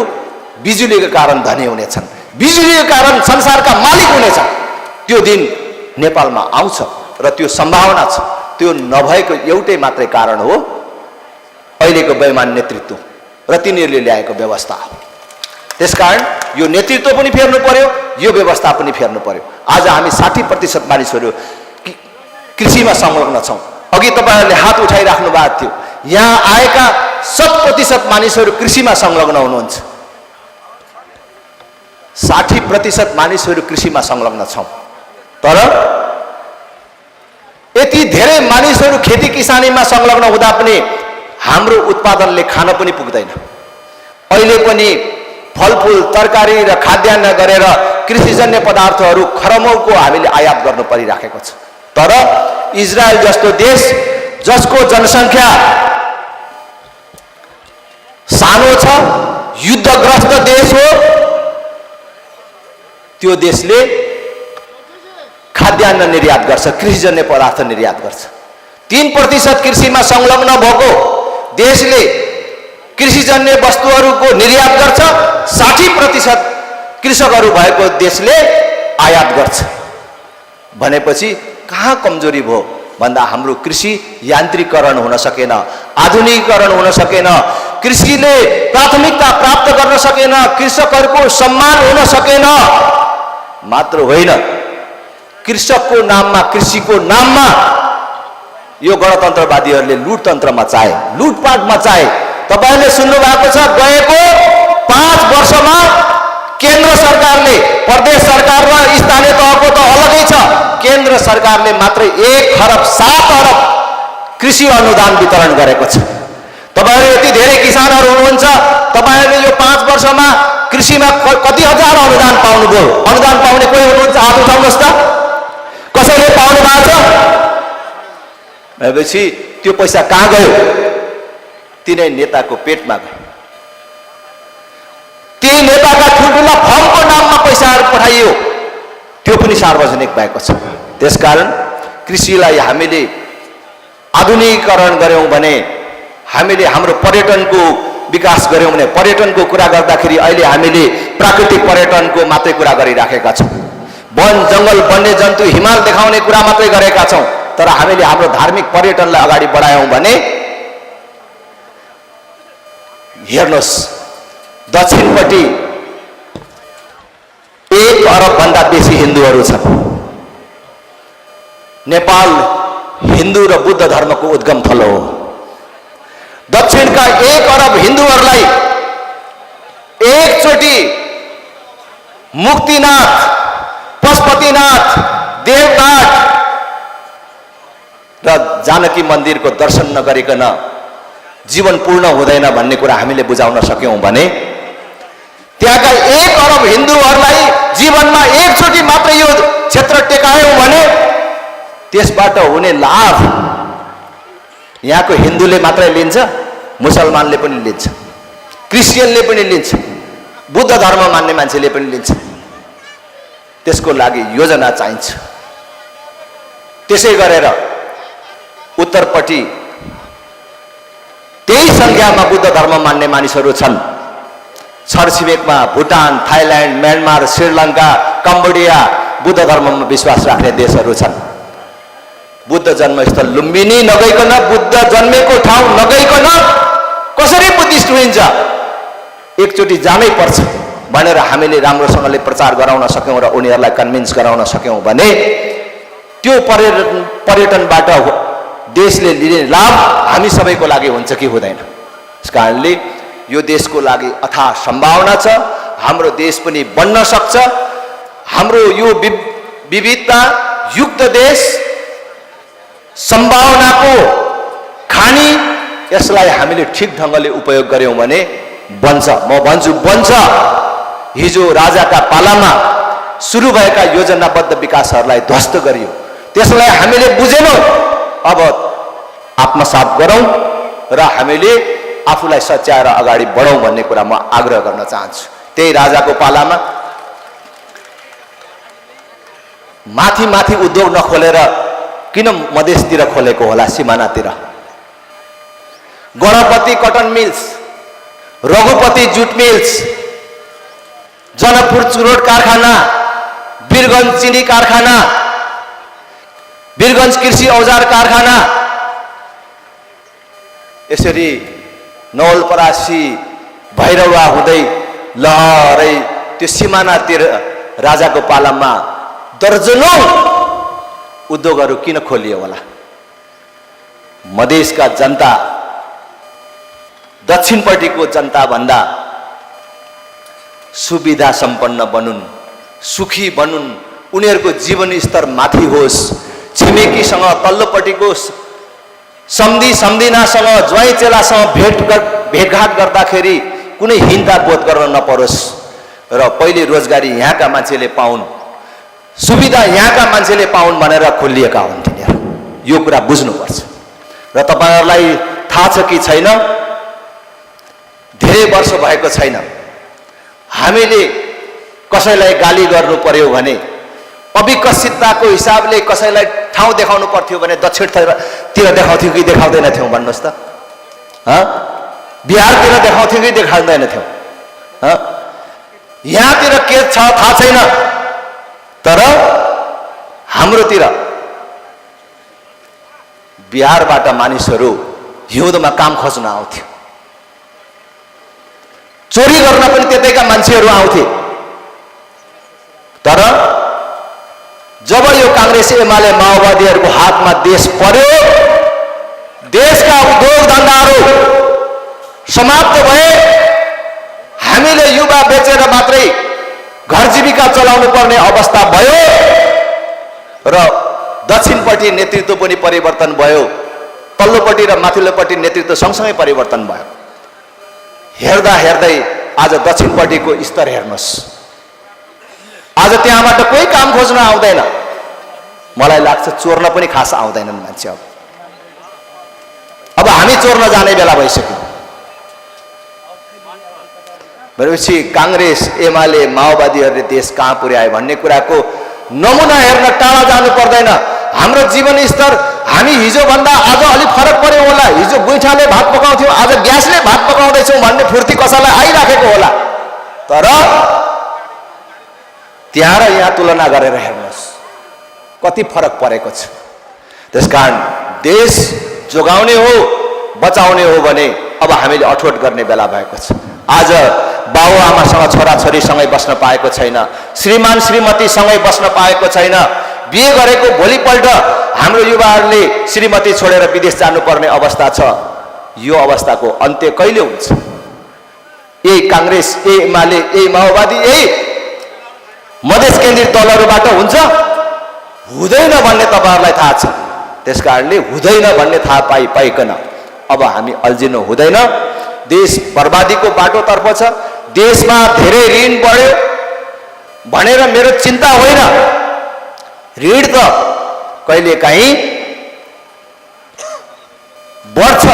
A: बिजुलीका कारण धनी हुनेछन्, बिजुलीका कारण संसारका मालिक हुनेछन्। त्यो दिन नेपालमा आउँछ र त्यो सम्भावना छ। त्यो नभएको एउटै मात्रै कारण हो अहिलेको बेइमान नेतृत्व र तिनीहरूले ल्याएको व्यवस्था हो। त्यसकारण यो नेतृत्व पनि फेर्नु पर्यो, यो व्यवस्था पनि फेर्नु पर्यो। आज हामी 60% मानिसहरू कृषिमा संलग्न छौं। अघि तपाईहरुले हात उठाइराख्नु भएको थियो, यहाँ आएका 100% मानिसहरू कृषिमा संलग्न हुनुहुन्छ। 60% मानिसहरू कृषिमा संलग्न छौं, तर यति धेरै मानिसहरू खेती किसानीमा संलग्न हुँदा पनि हाम्रो उत्पादनले खान पनि पुग्दैन। अहिले पनि फलफूल, तरकारी र खाद्यान्न गरेर कृषिजन्य पदार्थहरू खरमौको हामीले आयात गर्नु परिराखेको छ। तर इजरायल जस्तो देश जसको जनसंख्या सानो छ, युद्धग्रस्त देश हो, त्यो देशले खाद्यान्न निर्यात गर्छ, कृषिजन्य पदार्थ निर्यात गर्छ। 3% कृषिमा संलग्न भएको देशले कृषिजन्य वस्तुहरूको निर्यात गर्छ, 60% कृषकहरू भएको देशले आयात गर्छ भनेपछि कहाँ कमजोरी भयो भन्दा हाम्रो कृषि यान्त्रिकरण हुन सकेन, आधुनिकीकरण हुन सकेन, कृषिले प्राथमिकता प्राप्त गर्न सकेन, कृषकहरूको सम्मान हुन सकेन। मात्र होइन, कृषकको नाममा, कृषिको नाममा यो गणतन्त्रवादीहरूले लुटतन्त्र मचाए, लुटपाट मचाए। तपाईले सुन्नु भएको छ, गएको 5 वर्षमा केन्द्र सरकारले, प्रदेश सरकार र स्थानीय तहको त अलगै छ, केन्द्र सरकारले मात्र 1 खरब 7 अरब कृषि अनुदान वितरण गरेको छ। तपाईहरु यति धेरै किसानहरू हुनुहुन्छ, तपाईहरुले यो 5 वर्षमा कृषिमा कति हजार अनुदान पाउनुभयो? अनुदान पाउने कोही हुनुहुन्छ? हात उठाउनुहोस् त। कसैले पाउनु भएको छ? भनेपछि त्यो पैसा कहाँ गयो? तिनै नेताको पेटमा गयो। ती नेताका ठुल्ठुला फर्मको नाममा पैसाहरू पठाइयो, त्यो पनि सार्वजनिक भएको छ। त्यसकारण कृषिलाई हामीले आधुनिकीकरण गर्यौं भने, हामीले हाम्रो पर्यटनको विकास गर्यौं भने, पर्यटनको कुरा गर्दाखेरि अहिले हामीले प्राकृतिक पर्यटनको मात्रै कुरा गरिराखेका छौं, वन जंगल वन्यजन्तु हिमाल देखाउने कुरा मात्रै गरेका छौं। तर हामीले हाम्रो धार्मिक पर्यटनलाई अगाडि बढायौं भने, हेर्नुहोस् दक्षिणपट्टि 1 अरब भन्दा बेसी हिन्दूहरू छन्। नेपाल हिन्दू र बुद्ध धर्मको उद्गम थलो हो। दक्षिणका 1 अरब हिन्दूहरूलाई एकचोटि मुक्तिनाथ, पशुपतिनाथ, देवघाट र जानकी मन्दिरको दर्शन नगरिकन जीवन पूर्ण हुँदैन भन्ने कुरा हामीले बुझाउन सक्यौं भने, त्यहाँका 1 अरब हिन्दूहरूलाई जीवनमा एकचोटि मात्र यो क्षेत्र टेकायौं भने त्यसबाट हुने लाभ यहाँको हिन्दूले मात्रै लिन्छ, मुसलमानले पनि लिन्छ, क्रिस्चियनले पनि लिन्छ, बुद्ध धर्म मान्ने मान्छेले पनि लिन्छ। त्यसको लागि योजना चाहिन्छ। त्यसै गरेर उत्तरपट्टि त्यही संख्यामा बुद्ध धर्म मान्ने मानिसहरू छन्। छरछिमेकमा Bhutan, Thailand, Myanmar, Sri Lanka, Cambodia Buddha धर्ममा विश्वास राख्ने देशहरू छन्। बुद्ध जन्मस्थल लुम्बिनी नगइकन, बुद्ध जन्मेको ठाउँ नगइकन कसरी बुद्धिस्ट हुइन्छ? एकचोटि जानै पर्छ भनेर हामीले राम्रोसँगले प्रचार गराउन सक्यौं र उनीहरूलाई कन्भिन्स गराउन सक्यौं भने त्यो पर्यटनबाट देशले लिने लाभ हामी सबैको लागि हुन्छ कि हुँदैन? यसकारणले यो देशको लागि अथाह सम्भावना छ। हाम्रो देश पनि बन्न सक्छ। हाम्रो यो विविधता युक्त देश, सम्भावनाको खानी, यसलाई हामीले ठिक ढंगले उपयोग गर्यौं भने बन्छ। म भन्छु बन्छ। हिजो राजाका पालामा सुरु भएका योजनाबद्ध विकासहरूलाई ध्वस्त गरियो, त्यसलाई हामीले बुझेनौं। अब आत्मसात गरौं र हामीले आफूलाई सच्याएर अगाडि बढौं भन्ने कुरा म आग्रह गर्न चाहन्छु। त्यही राजाको पालामा माथि माथि उद्योग नखोलेर किन मधेसतिर खोलेको होला? सिमानातिर गणपति कटन मिल्स, रघुपति जुट मिल्स, जनकपुर चुरोट कारखाना, वीरगंज चिनी कारखाना, वीरगंज कृषि औजार कारखाना, यसरी नवलपरासी भैरवा हुँदै लहरै त्यो सिमानातिर राजाको पालामा दर्जनौं उद्योगहरू किन खोलियो होला? मधेसका जनता दक्षिणपट्टिको जनता भन्दा सुविधा सम्पन्न बनुन्, सुखी बनुन्, उनीहरूको जीवन स्तर माथि होस्, छिमेकीसँग तल्लोपट्टिको सम्धिनासँग, ज्वाइँ चेलासँग भेटघाट गर्दाखेरि कुनै हिंसा बोध गर्न नपरोस् र पहिले रोजगारी यहाँका मान्छेले पाउन्, सुविधा यहाँका मान्छेले पाउन् भनेर खोलिएका हुन् तिनीहरू। यो कुरा बुझ्नुपर्छ। र तपाईहरुलाई थाहा छ कि छैन, धेरै वर्ष भएको छैन हामीले कसैलाई गाली गर्नु पर्यो भने अविकसितताको हिसाबले कसैलाई ठाउँ देखाउनु पर्थ्यो भने दक्षिणतिर देखाउँथ्यौँ कि देखाउँदैनथ्यौँ भन्नुहोस् त? बिहारतिर देखाउँथ्यौँ कि देखाउँदैनथ्यौँ? यहाँतिर के छ थाहा छैन, तर हाम्रोतिर बिहारबाट मानिसहरू हिउँदोमा काम खोज्न आउँथ्यो, चोरी गर्न पनि त्यतैका मान्छेहरू आउँथे। तर जब यो कांग्रेस एमाले माओवादीहरूको हातमा देश पर्यो, देशका उद्योग धन्दाहरू समाप्त भए, हामीले युवा बेचेर मात्रै घर जीविका चलाउनु पर्ने अवस्था भयो र दक्षिणपट्टि नेतृत्व पनि परिवर्तन भयो, तल्लोपट्टि र माथिल्लोपट्टि नेतृत्व सँगसँगै परिवर्तन भयो। हेर्दा हेर्दै आज दक्षिणपट्टिको स्तर हेर्नुहोस्, आज त्यहाँबाट कोही काम खोज्न आउँदैन। मलाई लाग्छ चोर्न पनि खास आउँदैनन् मान्छे। अब हामी चोर्न जाने बेला भइसक्यो। भनेपछि कांग्रेस एमाले माओवादीहरूले देश कहाँ पुर्याए भन्ने कुराको नमुना हेर्न टाढा जानु पर्दैन। हाम्रो जीवन स्तर हामी हिजोभन्दा आज अलिक फरक पर्यो होला। हिजो गुइठाले भात पकाउँथ्यौँ, आज ग्यासले भात पकाउँदैछौँ भन्ने फुर्ती कसैलाई आइराखेको होला। तर त्यहाँ र यहाँ तुलना गरेर हेर्नुहोस् कति फरक परेको छ। त्यसकारण देश जोगाउने हो, बचाउने हो भने अब हामीले अठोट गर्ने बेला भएको छ। आज बाबुआमासँग छोराछोरीसँगै बस्न पाएको छैन, श्रीमान श्रीमतीसँगै बस्न पाएको छैन। बिहे गरेको भोलिपल्ट हाम्रो युवाहरूले श्रीमती छोडेर विदेश जानुपर्ने अवस्था छ। यो अवस्थाको अन्त्य कहिले हुन्छ? यही कांग्रेस, यही एमाले, यही माओवादी, यही मधेस केन्द्रित दलहरूबाट हुन्छ? हुँदैन भन्ने तपाईहरुलाई थाहा छ। त्यसकारणले हुँदैन भन्ने थाहा पाइकन अब हामी अल्झिनु हुँदैन। देश बर्बादीको बाटोतर्फ छ। देशमा धेरै ऋण बढ्यो भनेर मेरो चिन्ता होइन। ऋण त कहिलेकाहीँ बढ्छ,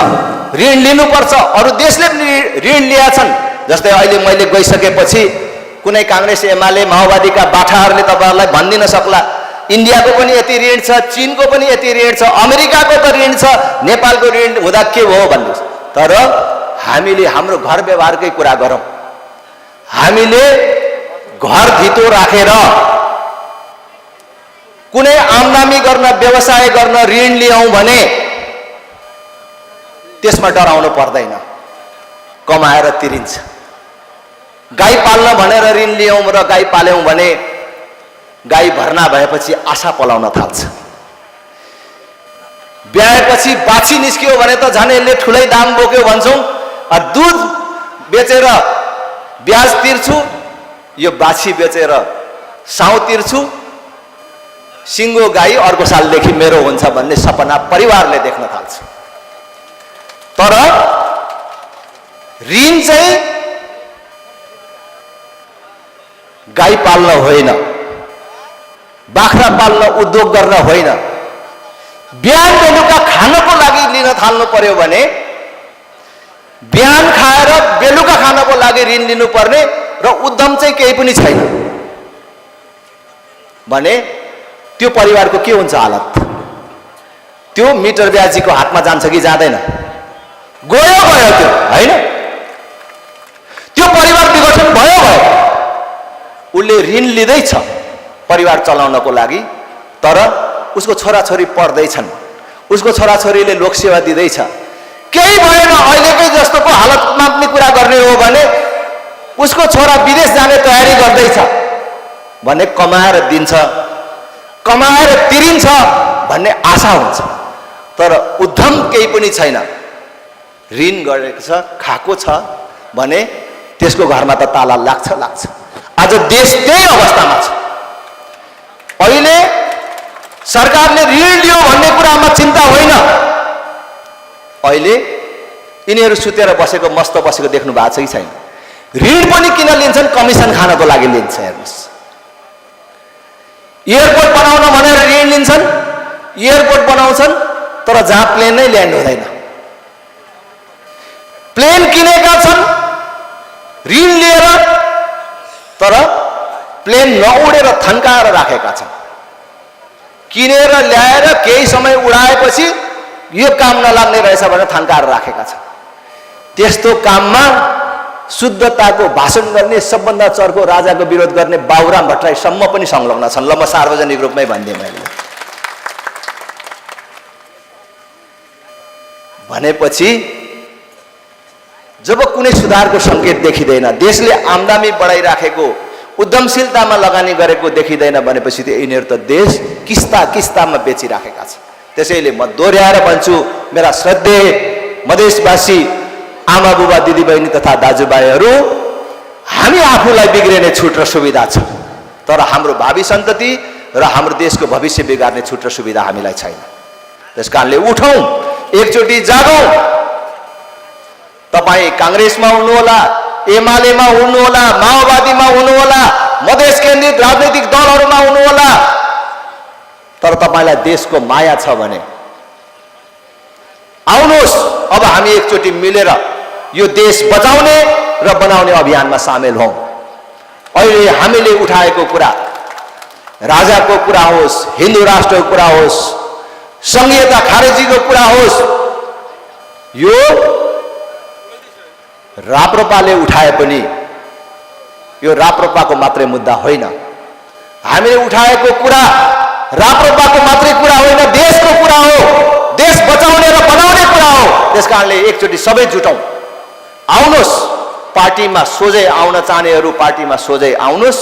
A: ऋण लिनुपर्छ। अरू देशले पनि ऋण लिएका छन्। जस्तै अहिले मैले गइसकेपछि कुनै कांग्रेस एमाले माओवादीका बाठाहरूले तपाईहरुलाई भन्दिन सक्ला इन्डियाको पनि यति ऋण छ, चीनको पनि यति ऋण छ, अमेरिकाको त ऋण छ, नेपालको ऋण हुँदा के हो भन्नुस्। तर हामीले हाम्रो घर व्यवहारकै कुरा गरौँ। हामीले घर धितो राखेर कुनै आमदामी गर्न, व्यवसाय गर्न ऋण लियौं भने त्यसमा डराउनु पर्दैन, कमाएर तिरिन्छ। गाई पाल्न भनेर ऋण लियौं र गाई पाल्यौं भने गाई भर्ना भएपछि आशा पलाउन थाल्छ। ब्याएपछि बाछी निस्कियो भने त झन् यसले ठुलै दाम बोक्यो भन्छौं। दूध बेचेर ब्याज तिर्छु, यो बाछी बेचेर साउ तिर्छु, सिङ्गो गाई अर्को सालदेखि मेरो हुन्छ भन्ने सपना परिवारले देख्न थाल्छ। तर ऋण चाहिँ गाई पाल्न होइन, बाख्रा पाल्न, उद्योग गर्न होइन। बिहान बेलुका खानको लागि लिन थाल्नु पर्यो भने बिहान खाएर बेलुका खानको लागि ऋण लिनुपर्ने र उद्यम चाहिँ केही पनि छैन भने त्यो परिवारको के हुन्छ हालत? त्यो मिटर ब्याजीको हातमा जान्छ कि जाँदैन? गयो त्यो हैन? त्यो परिवार विघटन भयो। उसले ऋण लिँदैछ परिवार चलाउनको लागि, तर उसको छोराछोरी पढ्दैछन्, उसको छोराछोरीले लोकसेवा दिँदैछ। केही भएन अहिलेकै जस्तोको हालतमा पनि कुरा गर्ने हो भने उसको छोरा विदेश जाने तयारी गर्दैछ भने कमाएर दिन्छ, कमाएर तिरिन्छ भन्ने आशा हुन्छ। तर उद्यम केही पनि छैन, ऋण गरेको छ, खाएको छ भने त्यसको घरमा त ताला लाग्छ। आज देश त्यही अवस्थामा छ। अहिले सरकारले ऋण लियो भन्ने कुरामा चिन्ता होइन। अहिले यिनीहरू सुतेर बसेको, मस्त बसेको देख्नु भएको छ कि छैन? ऋण पनि किन लिन्छन्? कमिसन खानको लागि लिन्छ। हेर्नुहोस्, एयरपोर्ट बनाउन भनेर ऋण लिन्छन्, एयरपोर्ट बनाउँछन्, तर जहाँ प्लेन नै ल्यान्ड हुँदैन। प्लेन किनेका छन् ऋण लिएर, तर प्लेन नउडेर थन्काएर राखेका छन्। किनेर ल्याएर केही समय उडाएपछि यो काम नलाग्ने रहेछ भनेर थन्काएर राखेका छन्। त्यस्तो काममा शुद्धताको भाषण गर्ने सबभन्दा चर्को राजाको विरोध गर्ने बाबुराम भट्टराईसम्म पनि संलग्न छन्। ल म सार्वजनिक रूपमै भनिदिएँ मैले। भनेपछि जब कुनै सुधारको सङ्केत देखिँदैन, देशले आम्दानी बढाइराखेको, उद्यमशीलतामा लगानी गरेको देखिँदैन भनेपछि त यिनीहरू त देश किस्ता किस्तामा बेचिराखेका छन्। त्यसैले म दोहोऱ्याएर भन्छु, मेरा श्रद्धेय मधेसवासी आमा बुबा दिदीबहिनी तथा दाजुभाइहरू, हामी आफूलाई बिग्रिने छुट र सुविधा छ, तर हाम्रो भावी सन्तति र हाम्रो देशको भविष्य बिगार्ने छुट र सुविधा हामीलाई छैन। त्यसकारणले उठौँ, एकचोटि जागौँ। तपाईँ काङ्ग्रेसमा हुनुहोला, एमालेमा हुनुहोला, माओवादीमा हुनुहोला, मधेस केन्द्रित राजनैतिक दलहरूमा हुनुहोला, तर तपाईँलाई देशको माया छ भने आउनुहोस्, अब हामी एकचोटि मिलेर यो देश बचाउने र बनाउने अभियानमा सामेल हौँ। अहिले हामीले उठाएको कुरा, राजाको कुरा होस्, हिन्दू राष्ट्रको कुरा होस्, संघीयता खारेजीको कुरा होस्, यो राप्रपाले उठाए पनि यो राप्रपाको मात्रै मुद्दा होइन। हामीले उठाएको कुरा राप्रपाको मात्रै कुरा होइन, देशको कुरा हो, देश बचाउने र बनाउने कुरा हो। त्यसकारणले एकचोटि सबै जुटौँ, आउनुहोस्। पार्टीमा सोझै आउन चाहनेहरू पार्टीमा सोझै आउनुहोस्।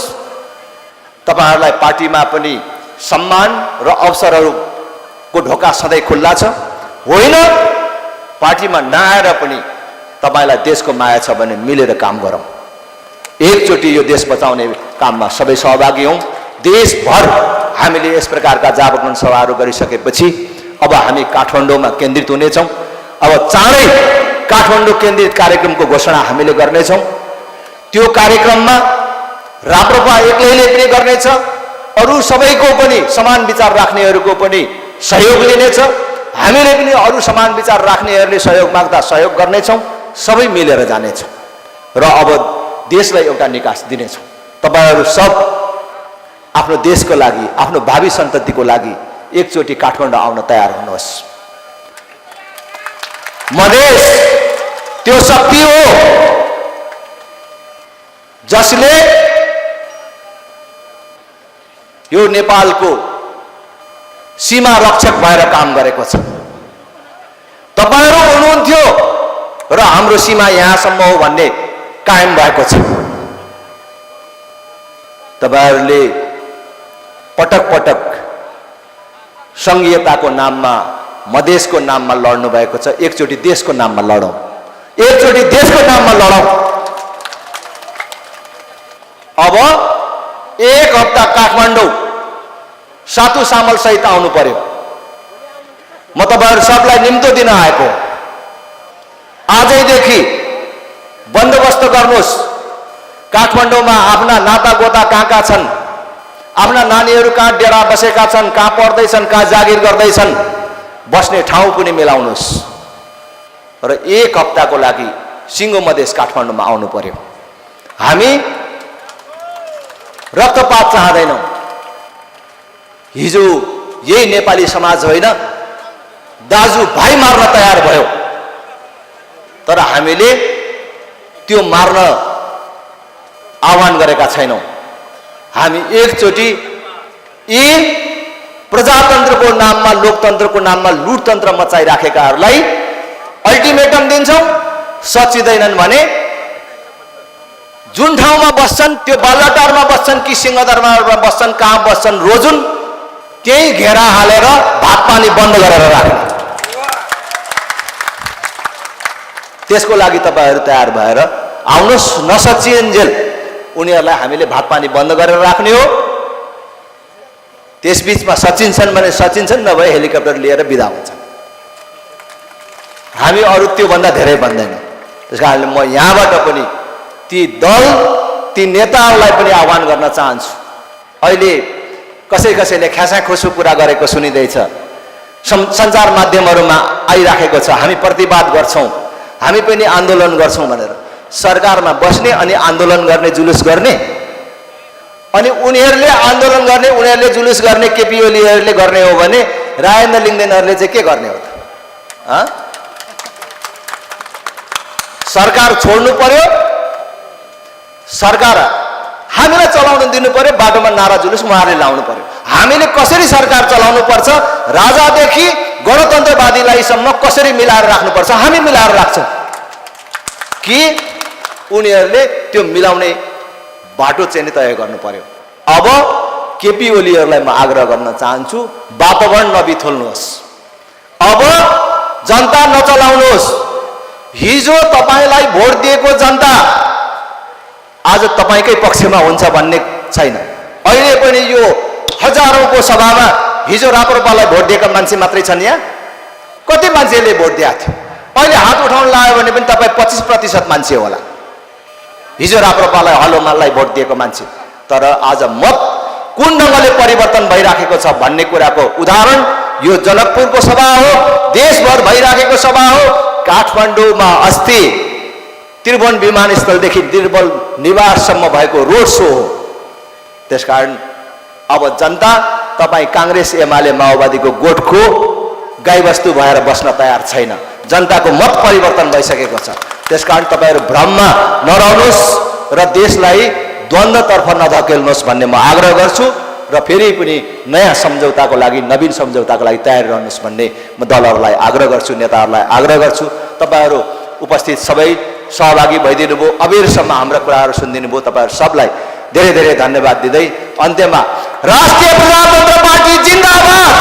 A: तपाईँहरूलाई पार्टीमा पनि सम्मान र अवसरहरूको ढोका सधैँ खुल्ला छ। होइन, पार्टीमा नआएर पनि तपाईँलाई देशको माया छ भने मिलेर काम गरौँ। एकचोटि यो देश बचाउने काममा सबै सहभागी हौँ। देशभर हामीले यस प्रकारका जागरण सभाहरू गरिसकेपछि अब हामी काठमाडौँमा केन्द्रित हुनेछौँ। अब चाँडै काठमाडौँ केन्द्रित कार्यक्रमको घोषणा हामीले गर्नेछौँ। त्यो कार्यक्रममा राप्रपा एक्लैले पनि गर्नेछ, अरू सबैको पनि समान विचार राख्नेहरूको पनि सहयोग लिनेछ। हामीले पनि अरू समान विचार राख्नेहरूले सहयोग माग्दा सहयोग गर्नेछौँ। सबै मिलेर जानेछौँ र अब देशलाई एउटा निकास दिनेछौँ। तपाईँहरू सब आफ्नो देशको लागि, आफ्नो भावी सन्ततिको लागि एकचोटि काठमाडौँ आउन तयार हुनुहोस्। मधेस त्यो शक्ति हो जसले यो नेपालको सीमा रक्षक भएर काम गरेको छ। तपाईँहरू हुनुहुन्थ्यो र हाम्रो सीमा यहाँसम्म हो भन्ने कायम भएको छ। तपाईँहरूले पटक पटक संघीयताको नाममा, मधेसको नाममा लड्नु भएको छ। एकचोटि देशको नाममा लडौँ, एकचोटि देशको नाममा लडौँ। अब एक हप्ता काठमाडौँ सातु सामल सहित आउनु पर्यो। म तपाईँहरू सबलाई निम्तो दिन आएको। आजैदेखि बन्दोबस्त गर्नुहोस्। काठमाडौँमा आफ्ना नाता गोता कहाँ कहाँ छन्, आफ्ना नानीहरू कहाँ डेरा बसेका छन्, कहाँ पढ्दैछन्, कहाँ जागिर गर्दैछन्, बस्ने ठाउँ पनि मिलाउनुहोस् र एक हप्ताको लागि सिङ्गो मधेस काठमाडौँमा आउनु पर्यो। हामी रक्तपात चाहदैनौँ। हिजो यही नेपाली समाज होइन, दाजु भाइ मार्न तयार भयो, तर हामीले त्यो मार्न आह्वान गरेका छैनौँ। हामी एकचोटि यी प्रजातन्त्रको नाममा, लोकतन्त्रको नाममा लुटतन्त्र मचाइराखेकाहरूलाई अल्टिमेटम दिन्छौँ। सचिँदैनन् भने जुन ठाउँमा बस्छन्, त्यो बालुवाटारमा बस्छन् कि सिंहदरबारमा बस्छन्, कहाँ बस्छन्, रोजुन त्यही घेरा हालेर भात पानी बन्द गरेर राख्ने। त्यसको लागि तपाईँहरू तयार भएर आउनुहोस्। नसचिन्जेल उनीहरूलाई हामीले भात पानी बन्द गरेर राख्ने हो। त्यसबीचमा सचिन्छन् भने सचिन्छन्, नभए हेलिकप्टर लिएर बिदा हुन्छन्। हामी अरू त्योभन्दा धेरै भन्दैन। त्यस कारणले म यहाँबाट पनि ती दल, ती नेताहरूलाई पनि आह्वान गर्न चाहन्छु। अहिले कसैले ख्यासाखोसो कुरा गरेको सुनिँदैछ, सञ्चार माध्यमहरूमा आइराखेको छ, हामी प्रतिवाद गर्छौँ, हामी पनि आन्दोलन गर्छौँ भनेर। सरकारमा बस्ने अनि आन्दोलन गर्ने, जुलुस गर्ने अनि उनीहरूले आन्दोलन गर्ने, उनीहरूले जुलुस गर्ने, केपी ओलीहरूले गर्ने हो भने राजेन्द्र लिङ्गदेनहरूले चाहिँ के गर्ने हो त? सरकार छोड्नु पर्यो, सरकार हामीलाई चलाउन दिनु पर्यो, बाटोमा नारा जुलुस उहाँहरूले लाउनु पर्यो। हामीले कसरी सरकार चलाउनु पर्छ, राजादेखि गणतन्त्रवादीलाईसम्म कसरी मिलाएर राख्नुपर्छ, हामी मिलाएर राख्छौँ कि उनीहरूले त्यो मिलाउने बाटो चाहिँ तय गर्नु पर्यो। अब केपी ओलीहरूलाई म आग्रह गर्न चाहन्छु, वातावरण नबिथोल्नुहोस्, अब जनता नचलाउनुहोस्। हिजो तपाईलाई भोट दिएको जनता आज तपाईकै पक्षमा हुन्छ भन्ने छैन। अहिले पनि यो हजारौंको सभामा हिजो राप्रपालाई भोट दिएका मान्छे मात्रै छन्। यहाँ कति मान्छेले भोट दिएको थियो? अहिले हात उठाउन लाग्यो भने पनि तपाईँ 25% मान्छे होला हिजो राप्रपालाई हलोमाललाई भोट दिएको मान्छे। तर आज मत कुन ढङ्गले परिवर्तन भइराखेको छ भन्ने कुराको उदाहरण यो जनकपुरको सभा हो, देशभर भइराखेको सभा हो। काठमाडौँमा अस्ति त्रिभुवन विमानस्थलदेखि त्रिभुवन निवाससम्म भएको रोड शो हो। त्यसकारण अब जनता तपाईँ कांग्रेस एमाले माओवादीको गोठको गाईबस्तु भएर बस्न तयार छैन। जनताको मत परिवर्तन भइसकेको छ। त्यसकारण तपाईहरु भ्रममा नरहनुहोस् र देशलाई द्वन्द्वतर्फ नधकेल्नुहोस् भन्ने म आग्रह गर्छु र फेरि पनि नयाँ सम्झौताको लागि, नवीन सम्झौताको लागि तयार रहनुहोस् भन्ने म दलहरुलाई आग्रह गर्छु, नेताहरुलाई आग्रह गर्छु। तपाईहरु उपस्थित सबै सहभागी भइदिनु भयो, अबेरसम्म हाम्रा कुराहरु सुनिदिनु भयो। तपाईहरु सबलाई धेरै धेरै धन्यवाद दिँदै अन्त्यमा राष्ट्रिय प्रजातन्त्र पार्टी जिन्दाबाद।